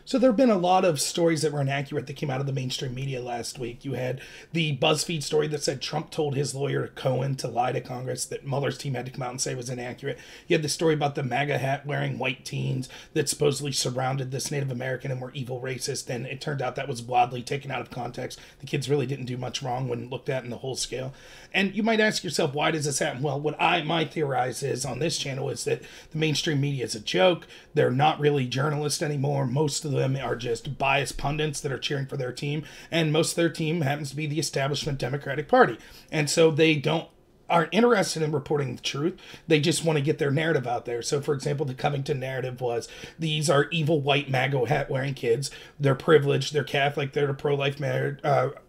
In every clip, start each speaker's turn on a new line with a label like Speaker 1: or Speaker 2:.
Speaker 1: So there have been a lot of stories that were inaccurate that came out of the mainstream media last week. You had the BuzzFeed story that said Trump told his lawyer Cohen to lie to Congress, that Mueller's team had to come out and say was inaccurate. You had the story about the MAGA hat wearing white teens that supposedly surrounded this Native American and were evil racist, and it turned out that was wildly taken out of context. The kids really didn't do much wrong when looked at in the whole scale. And you might ask yourself, why does this happen? Well, what my theorize is on this channel is that the mainstream media is a joke. They're not really journalists anymore. Most of them are just biased pundits that are cheering for their team, and most of their team happens to be the establishment Democratic Party. And so they aren't interested in reporting the truth. They just want to get their narrative out there. So, for example, the Covington narrative was, these are evil white MAGA hat-wearing kids. They're privileged. They're Catholic. They're at a pro-life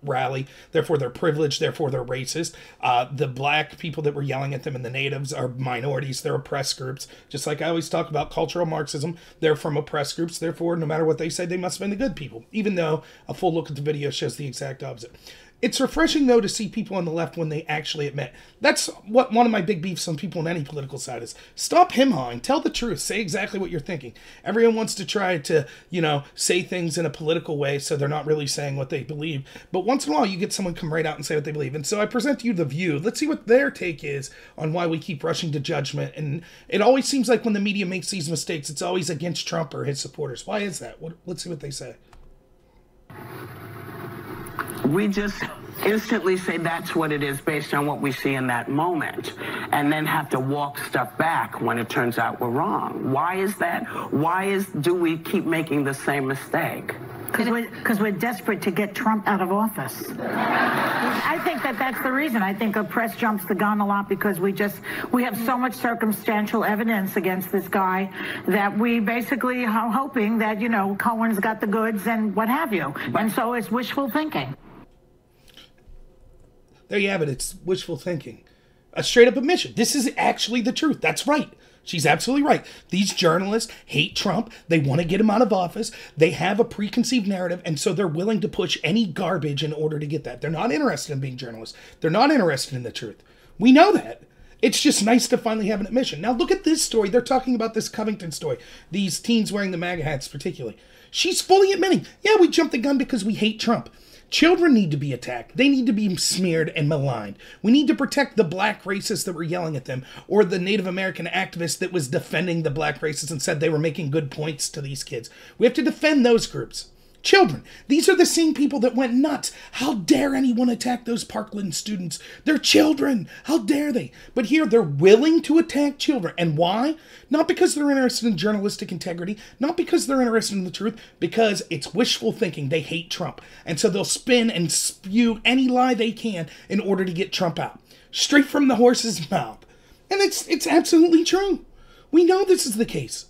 Speaker 1: rally. Therefore, they're privileged. Therefore, they're racist. The black people that were yelling at them and the natives are minorities. They're oppressed groups. Just like I always talk about cultural Marxism, they're from oppressed groups. Therefore, no matter what they say, they must have been the good people, even though a full look at the video shows the exact opposite. It's refreshing, though, to see people on the left when they actually admit. That's what one of my big beefs on people on any political side is. Stop him-hawing. Tell the truth. Say exactly what you're thinking. Everyone wants to try to, say things in a political way so they're not really saying what they believe. But once in a while, you get someone come right out and say what they believe. And so I present to you The View. Let's see what their take is on why we keep rushing to judgment. And it always seems like when the media makes these mistakes, it's always against Trump or his supporters. Why is that? Let's see what they say.
Speaker 2: We just instantly say that's what it is based on what we see in that moment, and then have to walk stuff back when it turns out we're wrong. Why is that? Do we keep making the same mistake?
Speaker 3: Because we're desperate to get Trump out of office. I think that's the reason. I think the press jumps the gun a lot because we have so much circumstantial evidence against this guy that we basically are hoping that, Cohen's got the goods and what have you. And so it's wishful thinking.
Speaker 1: There you have it. It's wishful thinking. A straight up admission. This is actually the truth. That's right. She's absolutely right. These journalists hate Trump. They want to get him out of office. They have a preconceived narrative, and so they're willing to push any garbage in order to get that. They're not interested in being journalists. They're not interested in the truth. We know that. It's just nice to finally have an admission. Now look at this story. They're talking about this Covington story. These teens wearing the MAGA hats particularly. She's fully admitting, yeah, we jumped the gun because we hate Trump. Children need to be attacked. They need to be smeared and maligned. We need to protect the black racists that were yelling at them, or the Native American activist that was defending the black racists and said they were making good points to these kids. We have to defend those groups. Children. These are the same people that went nuts. How dare anyone attack those Parkland students? They're children. How dare they? But here they're willing to attack children. And why? Not because they're interested in journalistic integrity, not because they're interested in the truth, because it's wishful thinking. They hate Trump. And so they'll spin and spew any lie they can in order to get Trump out. Straight from the horse's mouth. And it's absolutely true. We know this is the case.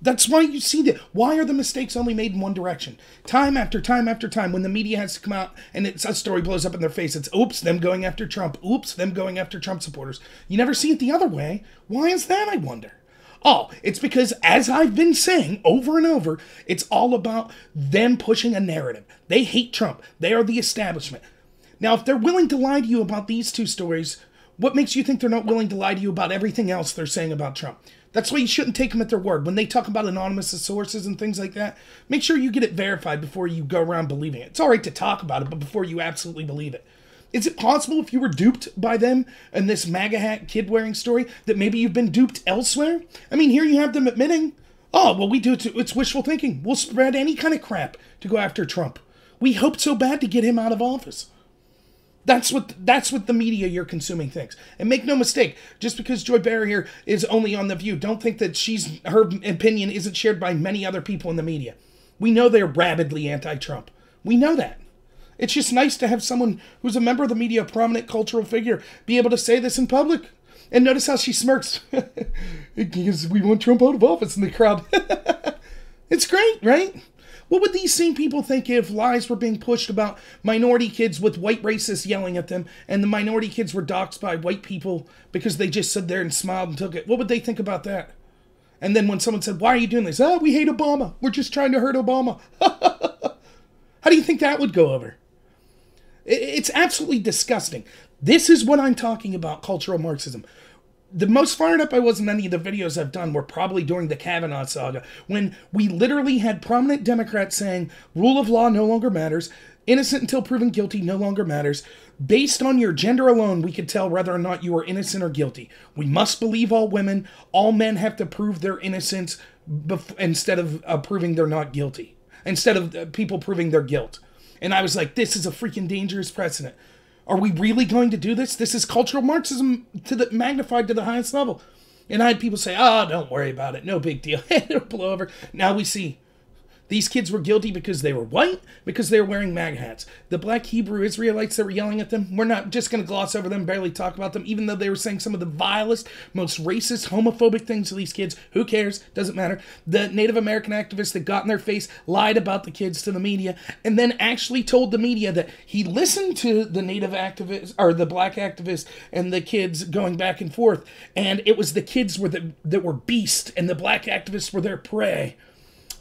Speaker 1: That's why you see that. Why are the mistakes only made in one direction? Time after time after time, when the media has to come out and a story blows up in their face, it's, oops, them going after Trump. Oops, them going after Trump supporters. You never see it the other way. Why is that, I wonder? Oh, it's because, as I've been saying over and over, it's all about them pushing a narrative. They hate Trump. They are the establishment. Now, if they're willing to lie to you about these two stories, what makes you think they're not willing to lie to you about everything else they're saying about Trump? That's why you shouldn't take them at their word. When they talk about anonymous sources and things like that, make sure you get it verified before you go around believing it. It's all right to talk about it, but before you absolutely believe it. Is it possible, if you were duped by them in this MAGA hat kid wearing story, that maybe you've been duped elsewhere? I mean, here you have them admitting, oh, well, we do it. It's wishful thinking. We'll spread any kind of crap to go after Trump. We hoped so bad to get him out of office. That's what the media you're consuming thinks. And make no mistake, just because Joy Behar here is only on The View, don't think that her opinion isn't shared by many other people in the media. We know they're rabidly anti-Trump. We know that. It's just nice to have someone who's a member of the media, a prominent cultural figure, be able to say this in public. And notice how she smirks. Because we want Trump out of office in the crowd. It's great, right? What would these same people think if lies were being pushed about minority kids with white racists yelling at them, and the minority kids were doxxed by white people because they just stood there and smiled and took it? What would they think about that? And then when someone said, why are you doing this? Oh, we hate Obama. We're just trying to hurt Obama. How do you think that would go over? It's absolutely disgusting. This is what I'm talking about, cultural Marxism. the most fired up I was in any of the videos I've done were probably during the Kavanaugh saga, when we literally had prominent Democrats saying rule of law no longer matters, innocent until proven guilty no longer matters. Based on your gender alone, we could tell whether or not you are innocent or guilty. We must believe all women. All men have to prove their innocence instead of proving they're not guilty. Instead of people proving their guilt. And I was like, this is a freaking dangerous precedent. Are we really going to do this? This is cultural Marxism magnified to the highest level. And I had people say, oh, don't worry about it. No big deal. It'll blow over. Now we see. These kids were guilty because they were white, because they were wearing MAGA hats. The black Hebrew Israelites that were yelling at them, we're not just going to gloss over them, barely talk about them, even though they were saying some of the vilest, most racist, homophobic things to these kids. Who cares? Doesn't matter. The Native American activist that got in their face lied about the kids to the media, and then actually told the media that he listened to the Native activist, or the black activist, and the kids going back and forth, and it was the kids that were beasts, and the black activists were their prey.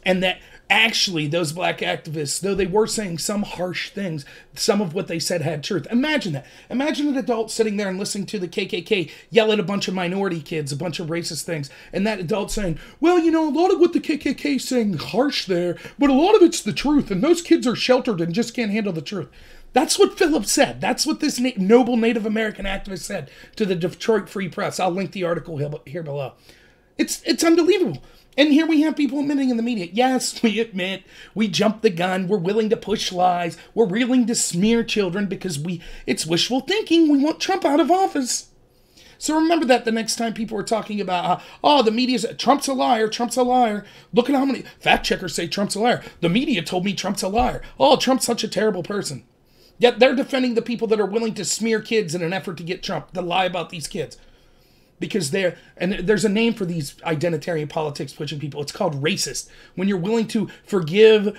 Speaker 1: And that actually those black activists, though they were saying some harsh things, some of what they said had truth. Imagine that. Imagine an adult sitting there and listening to the KKK yell at a bunch of minority kids, a bunch of racist things, and that adult saying, well, you know, a lot of what the KKK is saying harsh there, but a lot of it's the truth, and those kids are sheltered and just can't handle the truth. That's what Philip said. That's what this noble Native American activist said to the Detroit Free Press. I'll link the article here below. It's unbelievable. And here we have people admitting in the media, yes, we admit, we jumped the gun, we're willing to push lies, we're willing to smear children because it's wishful thinking, we want Trump out of office. So remember that the next time people are talking about, the media's, Trump's a liar, Trump's a liar. Look at how many fact checkers say Trump's a liar. The media told me Trump's a liar. Oh, Trump's such a terrible person. Yet they're defending the people that are willing to smear kids in an effort to get Trump, to lie about these kids. Because there's a name for these identitarian politics pushing people. It's called racist. When you're willing to forgive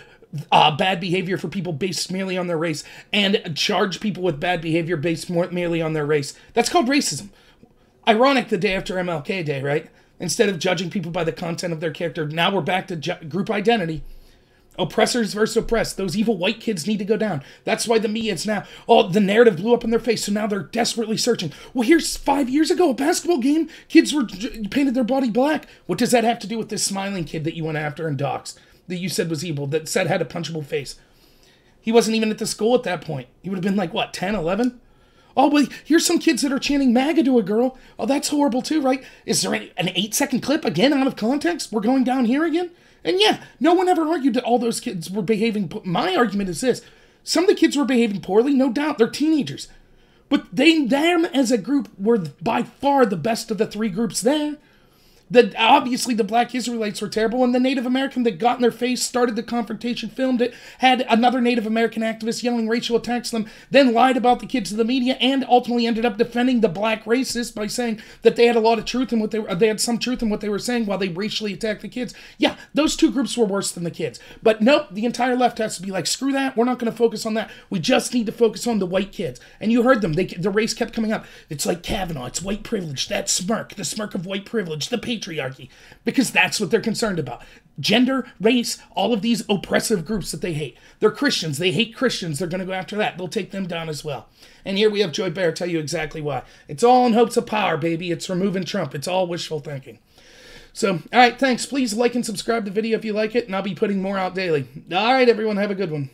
Speaker 1: bad behavior for people based merely on their race and charge people with bad behavior based merely on their race. That's called racism. Ironic the day after MLK Day, right? Instead of judging people by the content of their character, now we're back to group identity. Oppressors versus oppressed. Those evil white kids need to go down. That's why the media is now, the narrative blew up in their face, so now they're desperately searching. Well, here's 5 years ago, a basketball game, kids were painted their body black. What does that have to do with this smiling kid that you went after and doxed, that you said was evil, that said had a punchable face? He wasn't even at the school at that point. He would have been like, what, 10, 11? Oh, well, here's some kids that are chanting MAGA to a girl. Oh, that's horrible too, right? Is there an 8-second clip, again, out of context? We're going down here again? And yeah, no one ever argued that all those kids were behaving. My argument is this. Some of the kids were behaving poorly, no doubt. They're teenagers. But them as a group were by far the best of the three groups there. Obviously, the black Israelites were terrible, and the Native American that got in their face, started the confrontation, filmed it, had another Native American activist yelling racial attacks to them, then lied about the kids to the media, and ultimately ended up defending the black racists by saying that they had a lot of truth in what they had some truth in what they were saying while they racially attacked the kids. Yeah, those two groups were worse than the kids. But nope, the entire left has to be like, screw that, we're not going to focus on that. We just need to focus on the white kids. And you heard them, the race kept coming up. It's like Kavanaugh, it's white privilege, that smirk, the smirk of white privilege, the patriarchy, because that's what they're concerned about. Gender, race, all of these oppressive groups that they hate. They're Christians. They hate Christians. They're going to go after that. They'll take them down as well. And here we have Joy Behar tell you exactly why. It's all in hopes of power, baby. It's removing Trump. It's all wishful thinking. So, all right, thanks. Please like and subscribe to the video if you like it, and I'll be putting more out daily. All right, everyone, have a good one.